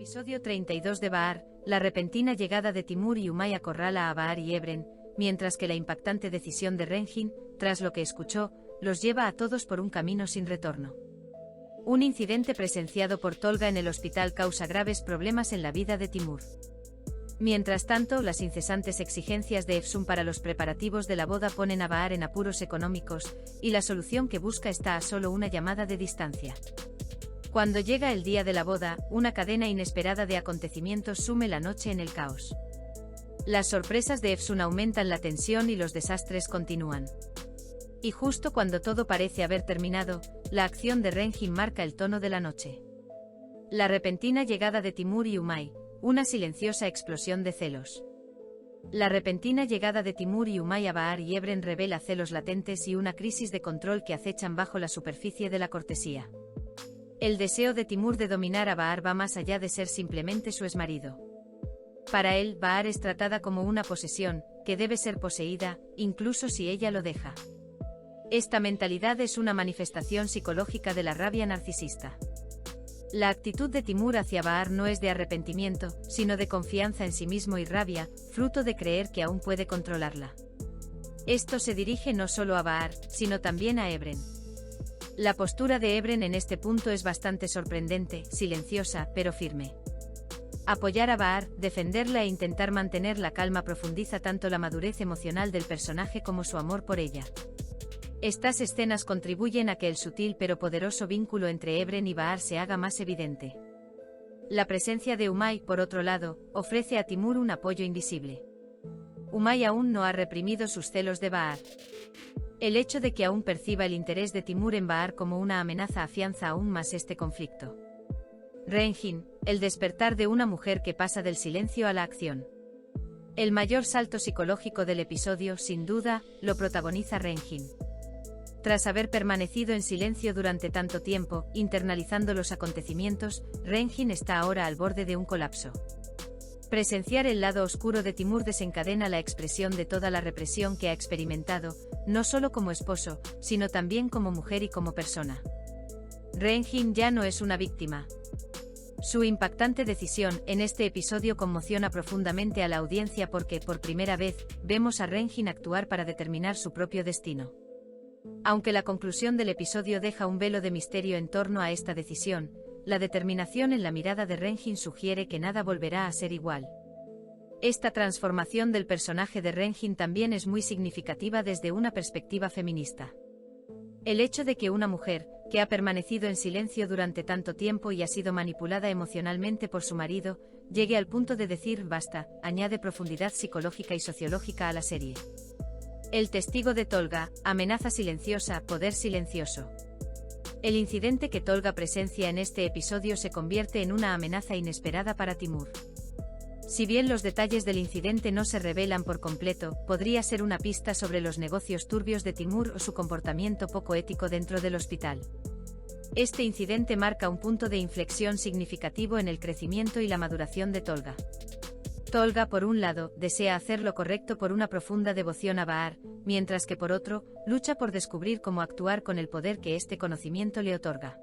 Episodio 32 de Bahar, la repentina llegada de Timur y Umay acorrala a Bahar y Ebren, mientras que la impactante decisión de Renjin, tras lo que escuchó, los lleva a todos por un camino sin retorno. Un incidente presenciado por Tolga en el hospital causa graves problemas en la vida de Timur. Mientras tanto, las incesantes exigencias de Efsun para los preparativos de la boda ponen a Bahar en apuros económicos, y la solución que busca está a solo una llamada de distancia. Cuando llega el día de la boda, una cadena inesperada de acontecimientos sume la noche en el caos. Las sorpresas de Efsun aumentan la tensión y los desastres continúan. Y justo cuando todo parece haber terminado, la acción de Renjin marca el tono de la noche. La repentina llegada de Timur y Umay, una silenciosa explosión de celos. La repentina llegada de Timur y Umay a Bahar y Ebren revela celos latentes y una crisis de control que acechan bajo la superficie de la cortesía. El deseo de Timur de dominar a Bahar va más allá de ser simplemente su exmarido. Para él, Bahar es tratada como una posesión, que debe ser poseída, incluso si ella lo deja. Esta mentalidad es una manifestación psicológica de la rabia narcisista. La actitud de Timur hacia Bahar no es de arrepentimiento, sino de confianza en sí mismo y rabia, fruto de creer que aún puede controlarla. Esto se dirige no solo a Bahar, sino también a Ebren. La postura de Ebren en este punto es bastante sorprendente, silenciosa, pero firme. Apoyar a Bahar, defenderla e intentar mantener la calma profundiza tanto la madurez emocional del personaje como su amor por ella. Estas escenas contribuyen a que el sutil pero poderoso vínculo entre Ebren y Bahar se haga más evidente. La presencia de Umay, por otro lado, ofrece a Timur un apoyo invisible. Umay aún no ha reprimido sus celos de Bahar. El hecho de que aún perciba el interés de Timur en Bahar como una amenaza afianza aún más este conflicto. Renjin, el despertar de una mujer que pasa del silencio a la acción. El mayor salto psicológico del episodio, sin duda, lo protagoniza Renjin. Tras haber permanecido en silencio durante tanto tiempo, internalizando los acontecimientos, Renjin está ahora al borde de un colapso. Presenciar el lado oscuro de Timur desencadena la expresión de toda la represión que ha experimentado, no solo como esposo, sino también como mujer y como persona. Renjin ya no es una víctima. Su impactante decisión en este episodio conmociona profundamente a la audiencia porque, por primera vez, vemos a Renjin actuar para determinar su propio destino. Aunque la conclusión del episodio deja un velo de misterio en torno a esta decisión, la determinación en la mirada de Renjin sugiere que nada volverá a ser igual. Esta transformación del personaje de Renjin también es muy significativa desde una perspectiva feminista. El hecho de que una mujer, que ha permanecido en silencio durante tanto tiempo y ha sido manipulada emocionalmente por su marido, llegue al punto de decir basta, añade profundidad psicológica y sociológica a la serie. El testigo de Tolga, amenaza silenciosa, poder silencioso. El incidente que Tolga presencia en este episodio se convierte en una amenaza inesperada para Timur. Si bien los detalles del incidente no se revelan por completo, podría ser una pista sobre los negocios turbios de Timur o su comportamiento poco ético dentro del hospital. Este incidente marca un punto de inflexión significativo en el crecimiento y la maduración de Tolga. Tolga, por un lado, desea hacer lo correcto por una profunda devoción a Bahar, mientras que por otro, lucha por descubrir cómo actuar con el poder que este conocimiento le otorga.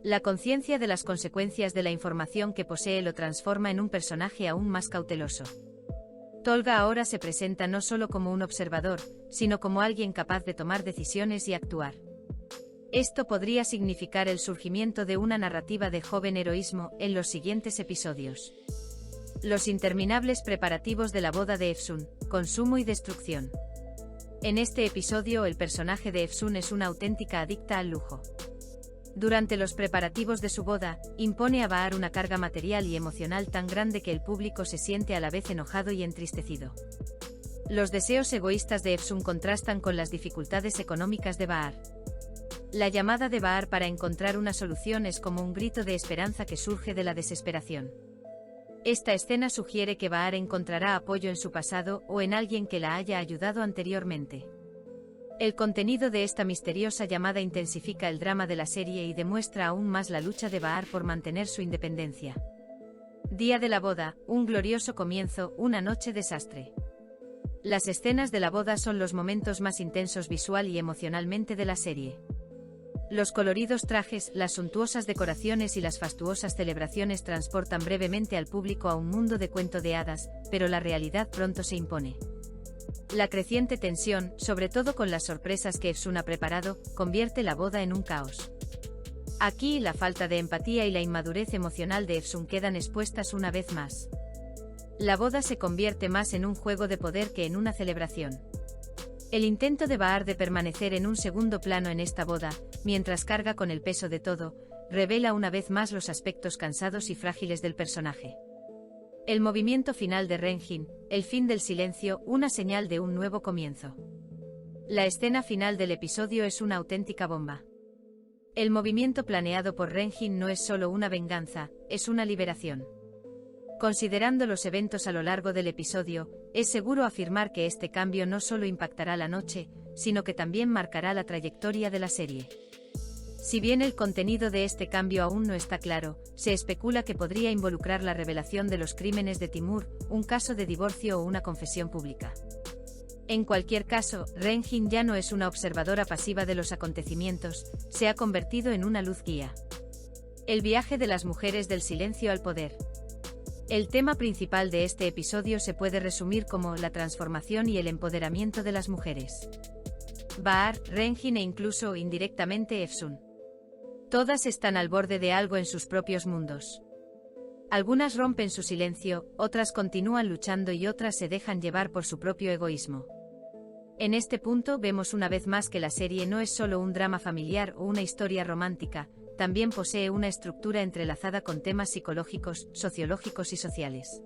La conciencia de las consecuencias de la información que posee lo transforma en un personaje aún más cauteloso. Tolga ahora se presenta no solo como un observador, sino como alguien capaz de tomar decisiones y actuar. Esto podría significar el surgimiento de una narrativa de joven heroísmo en los siguientes episodios. Los interminables preparativos de la boda de Efsun, consumo y destrucción. En este episodio el personaje de Efsun es una auténtica adicta al lujo. Durante los preparativos de su boda, impone a Bahar una carga material y emocional tan grande que el público se siente a la vez enojado y entristecido. Los deseos egoístas de Efsun contrastan con las dificultades económicas de Bahar. La llamada de Bahar para encontrar una solución es como un grito de esperanza que surge de la desesperación. Esta escena sugiere que Bahar encontrará apoyo en su pasado o en alguien que la haya ayudado anteriormente. El contenido de esta misteriosa llamada intensifica el drama de la serie y demuestra aún más la lucha de Bahar por mantener su independencia. Día de la boda, un glorioso comienzo, una noche desastre. Las escenas de la boda son los momentos más intensos visual y emocionalmente de la serie. Los coloridos trajes, las suntuosas decoraciones y las fastuosas celebraciones transportan brevemente al público a un mundo de cuento de hadas, pero la realidad pronto se impone. La creciente tensión, sobre todo con las sorpresas que Efsun ha preparado, convierte la boda en un caos. Aquí la falta de empatía y la inmadurez emocional de Efsun quedan expuestas una vez más. La boda se convierte más en un juego de poder que en una celebración. El intento de Bahar de permanecer en un segundo plano en esta boda, mientras carga con el peso de todo, revela una vez más los aspectos cansados y frágiles del personaje. El movimiento final de Renjin, el fin del silencio, una señal de un nuevo comienzo. La escena final del episodio es una auténtica bomba. El movimiento planeado por Renjin no es solo una venganza, es una liberación. Considerando los eventos a lo largo del episodio, es seguro afirmar que este cambio no solo impactará la noche, sino que también marcará la trayectoria de la serie. Si bien el contenido de este cambio aún no está claro, se especula que podría involucrar la revelación de los crímenes de Timur, un caso de divorcio o una confesión pública. En cualquier caso, Renjin ya no es una observadora pasiva de los acontecimientos, se ha convertido en una luz guía. El viaje de las mujeres del silencio al poder. El tema principal de este episodio se puede resumir como la transformación y el empoderamiento de las mujeres. Bahar, Renjin e incluso, indirectamente, Efsun. Todas están al borde de algo en sus propios mundos. Algunas rompen su silencio, otras continúan luchando y otras se dejan llevar por su propio egoísmo. En este punto vemos una vez más que la serie no es solo un drama familiar o una historia romántica, también posee una estructura entrelazada con temas psicológicos, sociológicos y sociales.